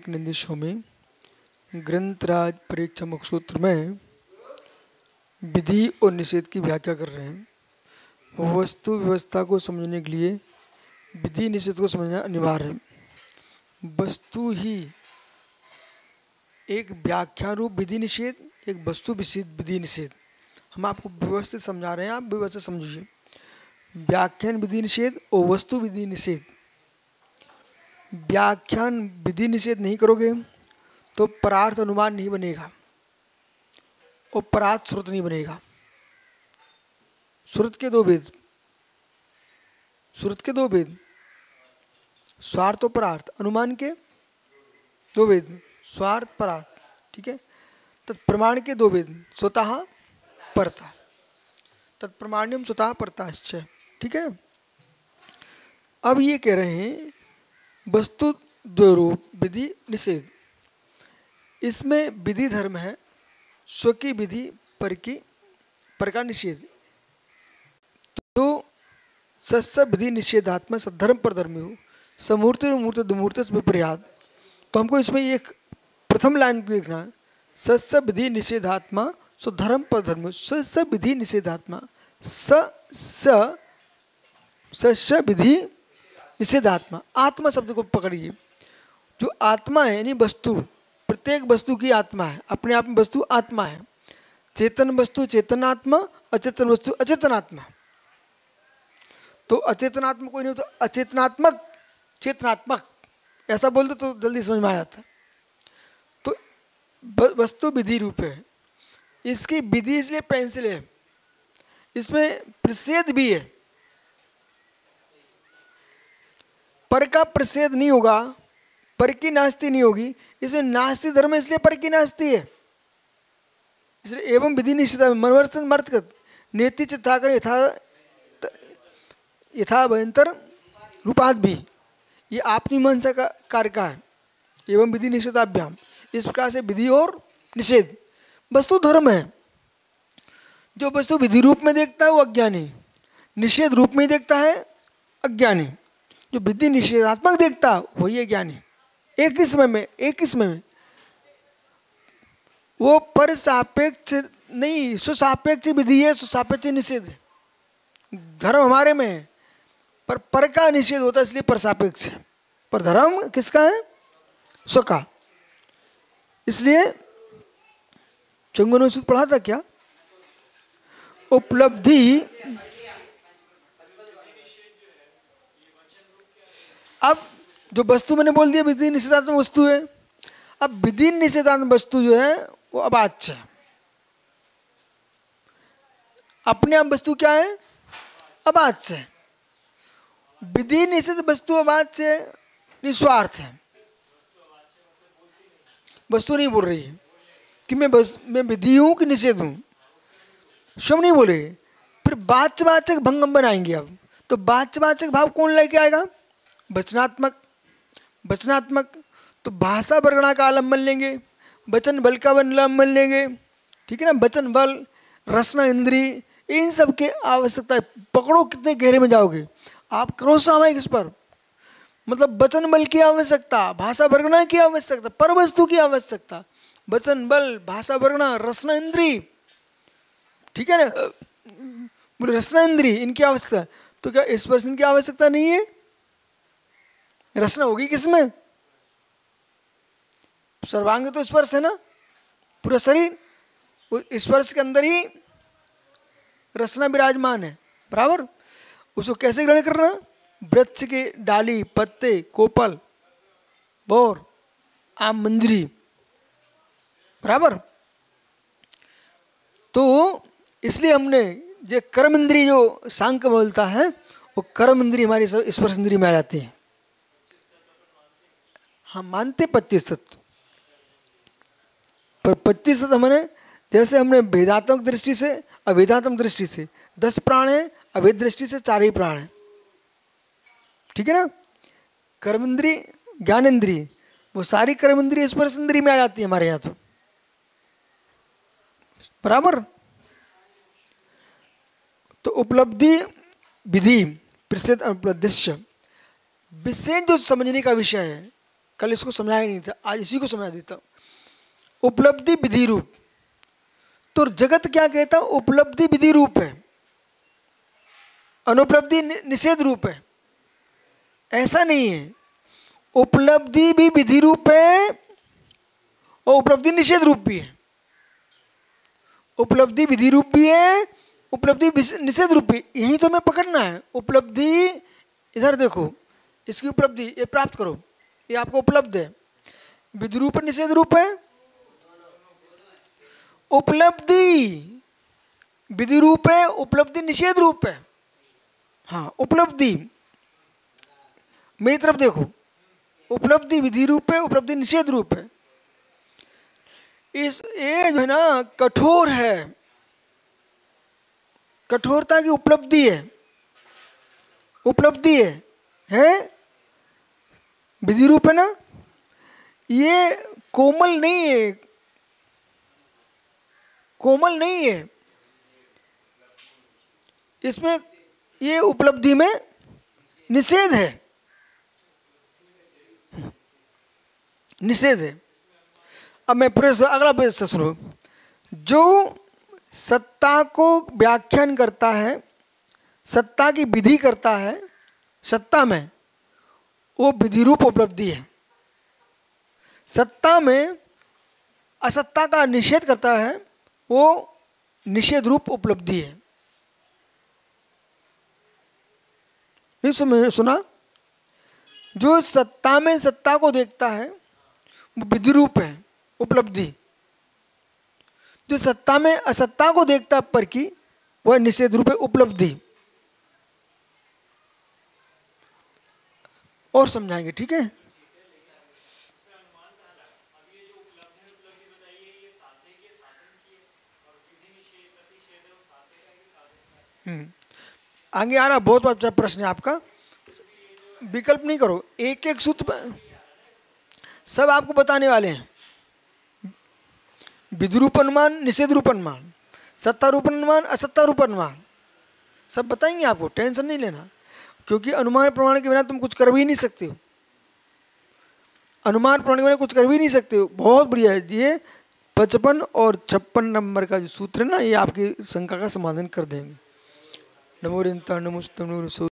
एक निंदिशों में ग्रंथराज परीक्षा मुख सूत्र में विधि और निषेध की व्याख्या कर रहे हैं। वस्तु व्यवस्था को समझने के लिए विधि निषेध को समझना अनिवार्य है। वस्तु ही एक व्याख्या रूप विधि निषेध, एक वस्तु विधि निषेध। हम आपको व्यवस्थित समझा रहे हैं, आप व्यवस्थित समझिए। व्याख्यान विधि निषेध और वस्तु विधि निषेध। व्याख्यान विधि निषेध नहीं करोगे तो परार्थ अनुमान नहीं बनेगा और परार्थ श्रुत नहीं बनेगा। श्रुत के दो भेद, श्रुत के दो भेद, स्वार्थ और परार्थ। अनुमान के दो भेद, स्वार्थ परार्थ। ठीक है। तत्प्रमाण के दो भेद, स्वतः परता। तत्प्रमाण्यम स्वतः परताश्च। ठीक है। अब ये कह रहे हैं वस्तु द्वरूप विधि निषेध। इसमें विधि धर्म है, स्व की विधि पर का निषेध। तो सत्स विधि निषेधात्मा सद्धर्म पर धर्म हो समूर्ति मूर्त दुमूर्त विपर्याद। तो हमको इसमें एक प्रथम लाइन देखना है, सत्स विधि निषेधात्मा स्वधर्म पर धर्म। सत्स विधि निषेधात्मा, सत्स विधि निषेधात्मा। आत्मा शब्द को पकड़िए। जो आत्मा है यानी वस्तु, प्रत्येक वस्तु की आत्मा है, अपने आप में वस्तु आत्मा है। चेतन वस्तु चेतनात्मा, अचेतन वस्तु अचेतनात्मा। तो अचेतनात्मा कोई नहीं हो तो अचेतनात्मक चेतनात्मक, ऐसा बोल दो तो जल्दी समझ में आ जाता है। तो वस्तु विधि रूप है। इसकी विधि इसलिए पेंसिल है, इसमें प्रषेध भी है। पर का प्रषेध नहीं होगा, पर की नास्ती नहीं होगी। इसमें नास्ती धर्म है, इसलिए पर की नास्ती है। इसलिए एवं विधि निषेधा में मनवर्तन मर्तगत नेति चित्ताकर यथा भयंतर रूपात भी, ये आपनी मनसा का कार्य का है। एवं विधि निषेधाभ्याम, इस प्रकार से विधि और निषेध वस्तु धर्म है। जो वस्तु विधि रूप में देखता है वो अज्ञानी, निषेध रूप में देखता है अज्ञानी। जो विधि निषेधात्मक देखता वही है ज्ञानी। एक ही समय में वो पर सापेक्ष नहीं, सुसापेक्ष विधि है, सुसापेक्ष निषेध है। धर्म हमारे में है पर का निषेध होता है, इसलिए पर सापेक्ष है। पर धर्म किसका है? स्व का। इसलिए चंगुन सूत्र पढ़ा था क्या? उपलब्धि। अब जो वस्तु मैंने बोल दिया विधि निषेधात्मक वस्तु है। अब विधि निषेधात्मक वस्तु जो है वो अवाच्य है। अपने आप वस्तु क्या है? अवाच्य है। विधि निषेध वस्तु अवाच्य है, निस्वार्थ है। वस्तु नहीं बोल रही है कि मैं विधि हूं कि निषेध हूं, शब्द नहीं बोले। फिर वाच्यवाचक भंगम बनाएंगे। अब तो वाच्यवाचक भाव कौन लेके आएगा? वचनात्मक। वचनात्मक तो भाषा वर्णना का आलम्बन लेंगे, वचन बल का आलम्बन लेंगे। ठीक है ना। वचन बल, रसना इंद्री, इन सब की आवश्यकता है। पकड़ो कितने गहरे में जाओगे आप। करो सामयिक इस पर, मतलब वचन बल की आवश्यकता, भाषा वर्णना की आवश्यकता, पर वस्तु की आवश्यकता। वचन बल, भाषा वर्णना, रसना इंद्री। ठीक है ना। बोले रसना इंद्री इनकी आवश्यकता, तो क्या स्पर्श की आवश्यकता नहीं है? रसना होगी किसमें? सर्वांग तो स्पर्श है ना, पूरा शरीर। स्पर्श के अंदर ही रसना विराजमान है, बराबर। उसको कैसे ग्रहण करना? वृक्ष के डाली, पत्ते, कोपल, बोर, आम, मंजरी, बराबर। तो इसलिए हमने जो कर्म इंद्री जो सांख्य बोलता है, वो कर्म इंद्री हमारी स्पर्श इंद्री में आ जाती है। हम मानते 25 तत्व, पर 25 तत्व हमने, जैसे हमने भेदात्मक दृष्टि से, अभेदात्मक दृष्टि से 10 प्राण है, अभेद दृष्टि से 4 ही प्राण है। ठीक है ना। कर्म इंद्री, ज्ञान इंद्री, वो सारी कर्म इंद्री स्पर्श इंद्री में आ जाती है हमारे यहाँ। तो बराबर। तो उपलब्धि विधि प्रसिद्ध उपलब्धिश्च, विषय जो समझने का विषय है, कल इसको समझाया नहीं था, आज इसी को समझा देता हूँ। उपलब्धि विधि रूप, तो जगत क्या कहता है? उपलब्धि विधि रूप है, अनुपलब्धि निषेध रूप है। ऐसा नहीं है, उपलब्धि भी विधि रूप है और उपलब्धि निषेध रूप भी है। उपलब्धि विधि रूप भी है, उपलब्धि निषेध रूप भी। यही तो हमें पकड़ना है। उपलब्धि, इधर देखो, इसकी उपलब्धि ये प्राप्त करो, ये आपको उपलब्ध है। विधि रूप निषेध रूप है। उपलब्धि विधि रूप है, उपलब्धि निषेध रूप है। हाँ, उपलब्धि, मेरी तरफ देखो, उपलब्धि विधि रूप है, उपलब्धि निषेध रूप है। इस ये जो है ना कठोर है, कठोरता की उपलब्धि है, उपलब्धि है विधि रूप है ना। ये कोमल नहीं है, कोमल नहीं है, इसमें ये उपलब्धि में निषेध है, निषेध है। अब मैं पूरे अगला पेज से सुनो। जो सत्ता को व्याख्यान करता है, सत्ता की विधि करता है सत्ता में, वो विधि रूप उपलब्धि है। सत्ता में असत्ता का निषेध करता है, वो निषेध रूप उपलब्धि है। नहीं सुना? जो सत्ता में सत्ता को देखता है वो विधि रूप है, उपलब्धि। जो सत्ता में असत्ता को देखता पर की, वह निषेध रूप है, उपलब्धि। और समझाएंगे, ठीक है? आगे आ रहा, बहुत अच्छा प्रश्न है आपका। विकल्प नहीं करो, एक एक सूत्र सब आपको बताने वाले हैं। विधि रूप अनुमान, निषेध रूप अनुमान, सत्ता रूप अनुमान, असत्ता रूप अनुमान, सब बताएंगे आपको, टेंशन नहीं लेना। क्योंकि अनुमान प्रमाण के बिना तुम कुछ कर भी नहीं सकते हो। अनुमान प्रमाण के बिना कुछ कर भी नहीं सकते हो। बहुत बढ़िया है ये 55 और 56 नंबर का जो सूत्र है ना, ये आपकी शंका का समाधान कर देंगे। नमो